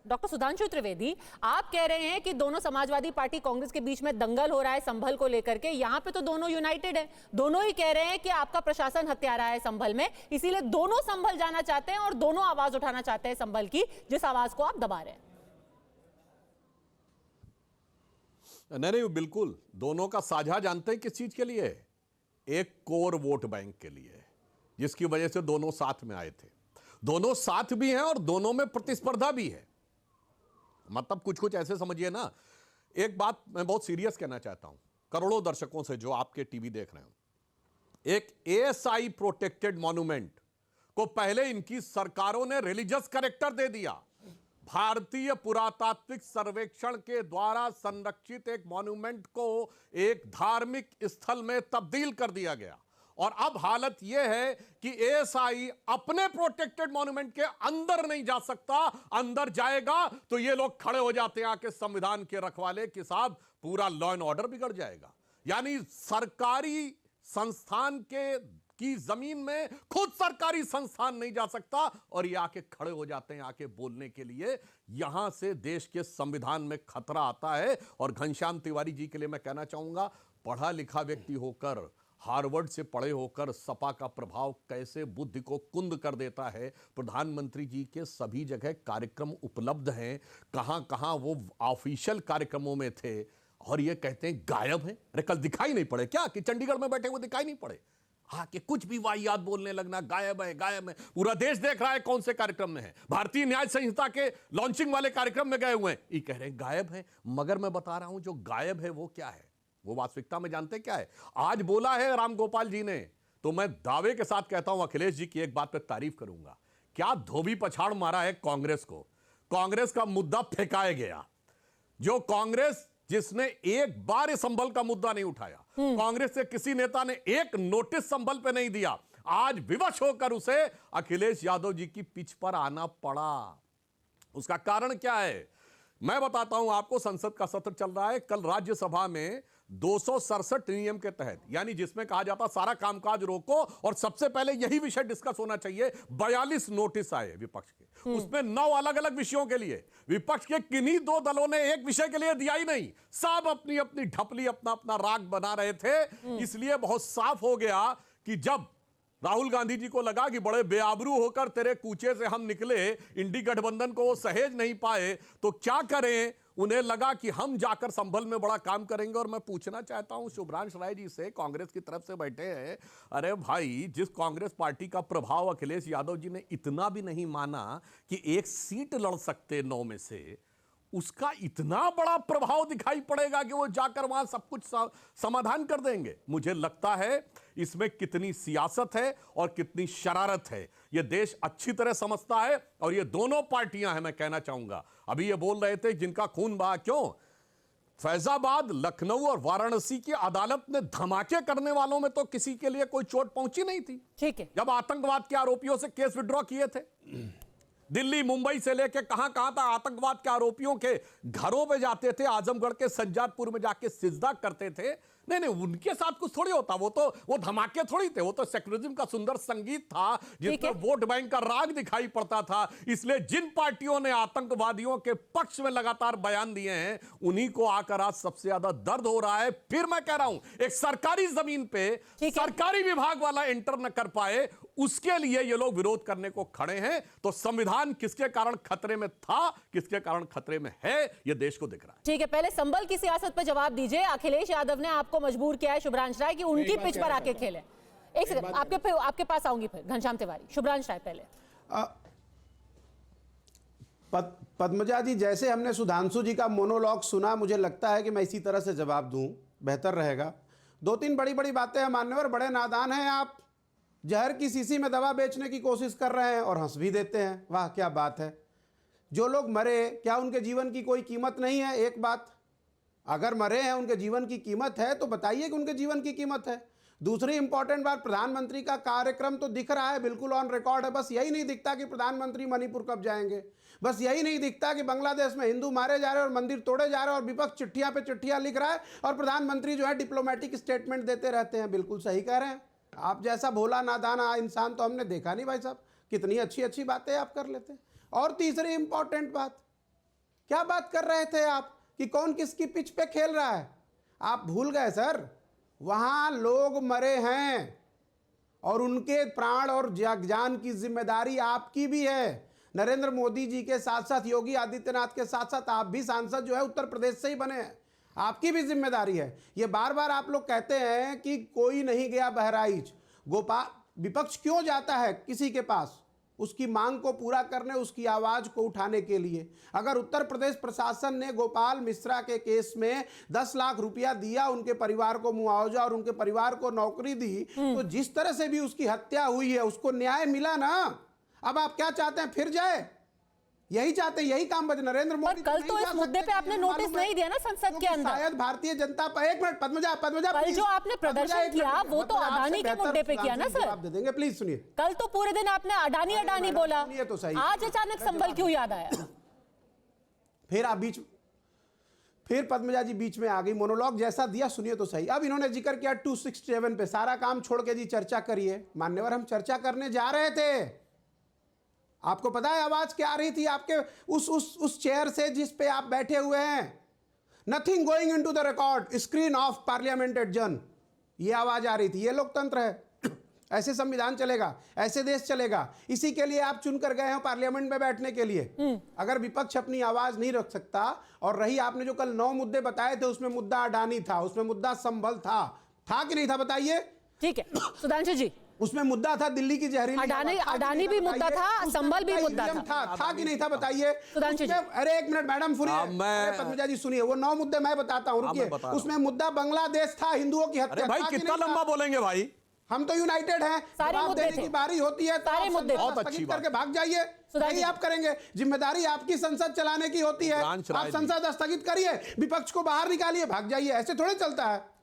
Doctor Sudhanshu Trivedi, आप कह रहे हैं कि दोनों समाजवादी पार्टी कांग्रेस के बीच में दंगल हो रहा है संभल को लेकर के। यहां पे तो दोनों यूनाइटेड हैं, दोनों ही कह रहे हैं कि आपका प्रशासन हत्यारा है संभल में, इसीलिए दोनों संभल जाना चाहते हैं और दोनों आवाज उठाना चाहते हैं संभल की, जिस आवाज को आप दबा रहे हैं। नहीं, बिल्कुल दोनों का साझा जानते हैं किस चीज के लिए, एक कोर वोट बैंक के लिए, जिसकी वजह से दोनों साथ में आए थे। दोनों साथ भी हैं और दोनों में प्रतिस्पर्धा भी है। मतलब कुछ कुछ ऐसे समझिए ना। एक बात मैं बहुत सीरियस कहना चाहता हूं करोड़ों दर्शकों से जो आपके टीवी देख रहे हो। एक एएसआई प्रोटेक्टेड मॉन्यूमेंट को पहले इनकी सरकारों ने रिलीजियस कैरेक्टर दे दिया। भारतीय पुरातात्विक सर्वेक्षण के द्वारा संरक्षित एक मॉन्यूमेंट को एक धार्मिक स्थल में तब्दील कर दिया गया और अब हालत यह है कि एएसआई अपने प्रोटेक्टेड मॉन्यूमेंट के अंदर नहीं जा सकता। अंदर जाएगा तो ये लोग खड़े हो जाते हैं आके संविधान के रखवाले कि साहब पूरा लॉ एंड ऑर्डर बिगड़ जाएगा। यानी सरकारी संस्थान की जमीन में खुद सरकारी संस्थान नहीं जा सकता और ये आके खड़े हो जाते हैं आके बोलने के लिए। यहां से देश के संविधान में खतरा आता है। और घनश्याम तिवारी जी के लिए मैं कहना चाहूंगा, पढ़ा लिखा व्यक्ति होकर, हार्वर्ड से पढ़े होकर सपा का प्रभाव कैसे बुद्धि को कुंद कर देता है। प्रधानमंत्री जी के सभी जगह कार्यक्रम उपलब्ध हैं, कहां कहां वो ऑफिशियल कार्यक्रमों में थे और ये कहते हैं गायब हैं। अरे कल दिखाई नहीं पड़े क्या कि चंडीगढ़ में बैठे हुए दिखाई नहीं पड़े? कि कुछ भी वाहियात बोलने लगना, गायब है गायब है। पूरा देश देख रहा है कौन से कार्यक्रम में है। भारतीय न्याय संहिता के लॉन्चिंग वाले कार्यक्रम में गए हुए हैं, ये कह रहे हैं गायब है। मगर मैं बता रहा हूं जो गायब है वो क्या है, वो वास्तविकता में जानते क्या है? आज बोला है राम गोपाल जी ने, तो मैं दावे के साथ कहता हूं अखिलेश जी की एक बात पर तारीफ करूंगा। क्या धोबी पछाड़ मारा है कांग्रेस को। कांग्रेस का मुद्दा फेंकाया गया। जो कांग्रेस जिसने एक बार इस संभल का मुद्दा नहीं उठाया, कांग्रेस से किसी नेता ने एक नोटिस संभल पे नहीं दिया, आज विवश होकर उसे अखिलेश यादव जी की पिच पर आना पड़ा। उसका कारण क्या है मैं बताता हूं आपको। संसद का सत्र चल रहा है। कल राज्यसभा में 267 नियम के तहत, यानी जिसमें कहा जाता सारा कामकाज रोको और सबसे पहले यही विषय डिस्कस होना चाहिए, 42 नोटिस आए विपक्ष के। उसमें 9 अलग अलग विषयों के लिए। विपक्ष के किन्हीं 2 दलों ने एक विषय के लिए दिया ही नहीं। सब अपनी अपनी ढपली, अपना अपना राग बना रहे थे। इसलिए बहुत साफ हो गया कि जब राहुल गांधी जी को लगा कि बड़े बेआबरू होकर तेरे कूचे से हम निकले, इंडी गठबंधन को वो सहेज नहीं पाए, तो क्या करें। उन्हें लगा कि हम जाकर संभल में बड़ा काम करेंगे। और मैं पूछना चाहता हूं शुभ्रांश राय जी से, कांग्रेस की तरफ से बैठे हैं, अरे भाई जिस कांग्रेस पार्टी का प्रभाव अखिलेश यादव जी ने इतना भी नहीं माना कि एक सीट लड़ सकते 9 में से, उसका इतना बड़ा प्रभाव दिखाई पड़ेगा कि वो जाकर वहां सब कुछ समाधान कर देंगे। मुझे लगता है इसमें कितनी सियासत है और कितनी शरारत है ये देश अच्छी तरह समझता है। और ये दोनों पार्टियां हैं, मैं कहना चाहूंगा। अभी ये बोल रहे थे जिनका खून बहा, क्यों फैजाबाद, लखनऊ और वाराणसी की अदालत ने धमाके करने वालों में तो किसी के लिए कोई चोट पहुंची नहीं थी। ठीक है, जब आतंकवाद के आरोपियों से केस विड्रॉ किए थे, दिल्ली मुंबई से लेके कहां कहां तक आतंकवाद के आरोपियों के घरों पे जाते थे, आजमगढ़ के सज्जादपुर में जाके सिजदा करते थे। नहीं, उनके साथ कुछ थोड़ी होता, वो धमाके थोड़ी थे, वो तो सेक्युलरिज्म का सुंदर संगीत था जिसमें वोट बैंक का राग दिखाई पड़ता था। इसलिए जिन पार्टियों ने आतंकवादियों के पक्ष में लगातार बयान दिए हैं, उन्हीं को आकर आज सबसे ज्यादा दर्द हो रहा है। फिर मैं कह रहा हूं, एक सरकारी जमीन पे सरकारी विभाग वाला एंटर न कर पाए, उसके लिए ये लोग विरोध करने को खड़े हैं। तो संविधान किसके कारण खतरे में था, किसके कारण खतरे में है, यह देश को दिख रहा है। ठीक है, पहले संभल की सियासत पर जवाब दीजिए। अखिलेश यादव ने आपको मजबूर किया है शुभ्रांश राय कि उनकी पिच पर आके खेले। एक सेकंड, आपके पास आऊंगी फिर घनश्याम तिवारी। शुभ्रांश राय पहले। पद्मजा जी, जैसे हमने सुधांशु जी का मोनोलॉग सुना, मुझे लगता है कि मैं इसी तरह से जवाब दूं, बेहतर रहेगा। 2-3 बड़ी बड़ी बातें हैं मान्यवर, बड़े नादान हैं आप। जहर की शीशी में दवा बेचने की कोशिश कर रहे हैं और हंस भी देते हैं। वाह क्या बात है। जो लोग मरे, क्या उनके जीवन की कोई कीमत नहीं है? एक बात, अगर मरे हैं उनके जीवन की कीमत है तो बताइए कि उनके जीवन की कीमत है। दूसरी इंपॉर्टेंट बात, प्रधानमंत्री का कार्यक्रम तो दिख रहा है, बिल्कुल ऑन रिकॉर्ड है। बस यही नहीं दिखता कि प्रधानमंत्री मणिपुर कब जाएंगे। बस यही नहीं दिखता कि बांग्लादेश में हिंदू मारे जा रहे हैं और मंदिर तोड़े जा रहे हैं और विपक्ष चिट्ठियां पे चिट्ठियां लिख रहा है और प्रधानमंत्री जो है डिप्लोमेटिक स्टेटमेंट देते रहते हैं। बिल्कुल सही कह रहे हैं आप। जैसा भोला नादान इंसान तो हमने देखा नहीं भाई साहब। कितनी अच्छी अच्छी बातें आप कर लेते हैं। और तीसरी इंपॉर्टेंट बात, क्या बात कर रहे थे आप कि कौन किसकी पिच पे खेल रहा है? आप भूल गए सर, वहां लोग मरे हैं और उनके प्राण और जान की जिम्मेदारी आपकी भी है। नरेंद्र मोदी जी के साथ साथ योगी आदित्यनाथ के साथ साथ आप भी सांसद जो है उत्तर प्रदेश से ही बने हैं, आपकी भी जिम्मेदारी है। ये बार बार आप लोग कहते हैं कि कोई नहीं गया बहराइच। गोपाल, विपक्ष क्यों जाता है किसी के पास? उसकी मांग को पूरा करने, उसकी आवाज को उठाने के लिए। अगर उत्तर प्रदेश प्रशासन ने गोपाल मिश्रा के केस में 10 लाख रुपया दिया, उनके परिवार को मुआवजा और उनके परिवार को नौकरी दी, तो जिस तरह से भी उसकी हत्या हुई है उसको न्याय मिला ना। अब आप क्या चाहते हैं, फिर जाए? यही चाहते हैं, यही काम बचे नरेंद्र मोदी। कल तो इस मुद्दे पे आपने नोटिस नहीं दिया ना संसद के अंदर। शायद भारतीय जनता पार्टी, एक मिनट पद्मजा कल जो आपने प्रदर्शन किया वो तो अडानी के मुद्दे पे किया ना सर। आप दे देंगे, प्लीज सुनिए। कल तो पूरे दिन आपने अडानी बोला, सुनिए तो सही। आज अचानक संभल क्यों याद आया? फिर पद्मजा जी बीच में आ गई, मोनोलॉग जैसा दिया, सुनिए तो सही। अब इन्होंने जिक्र किया 267 पे, सारा काम छोड़ के जी चर्चा करिए। मान्यवर, हम चर्चा करने जा रहे थे। आपको पता है आवाज क्या आ रही थी आपके उस चेयर से जिस पे आप बैठे हुए हैं? Nothing going into the record, screen of, parliament adjourn, ये आवाज आ रही थी। ये लोकतंत्र है, ऐसे संविधान चलेगा, ऐसे देश चलेगा। इसी के लिए आप चुनकर गए हैं पार्लियामेंट में बैठने के लिए। अगर विपक्ष अपनी आवाज नहीं रख सकता, और रही आपने जो कल 9 मुद्दे बताए थे, उसमें मुद्दा अडानी था, उसमें मुद्दा संभल था कि नहीं था, बताइए। ठीक है सुधांशु जी, उसमें मुद्दा था दिल्ली की जहरीली अडानी भी मुद्दा था, संभल भी मुद्दा था कि नहीं था, बताइए। अरे एक मिनट मैडम सुनिए, पद्मजा जी सुनिए, वो 9 मुद्दे मैं बताता हूँ, रुकिए। उसमें मुद्दा बांग्लादेश था, हिंदुओं की हत्या। भाई कितना लंबा बोलेंगे भाई, हम तो यूनाइटेड हैं। सारे मुद्दे देने की बारी होती है तो सारे मुद्दे बहुत अच्छी बात करके भाग जाइए, नहीं आप करेंगे। जिम्मेदारी आपकी संसद चलाने की होती है, आप संसद स्थगित करिए, विपक्ष को बाहर निकालिए, भाग जाइए। ऐसे थोड़े चलता है।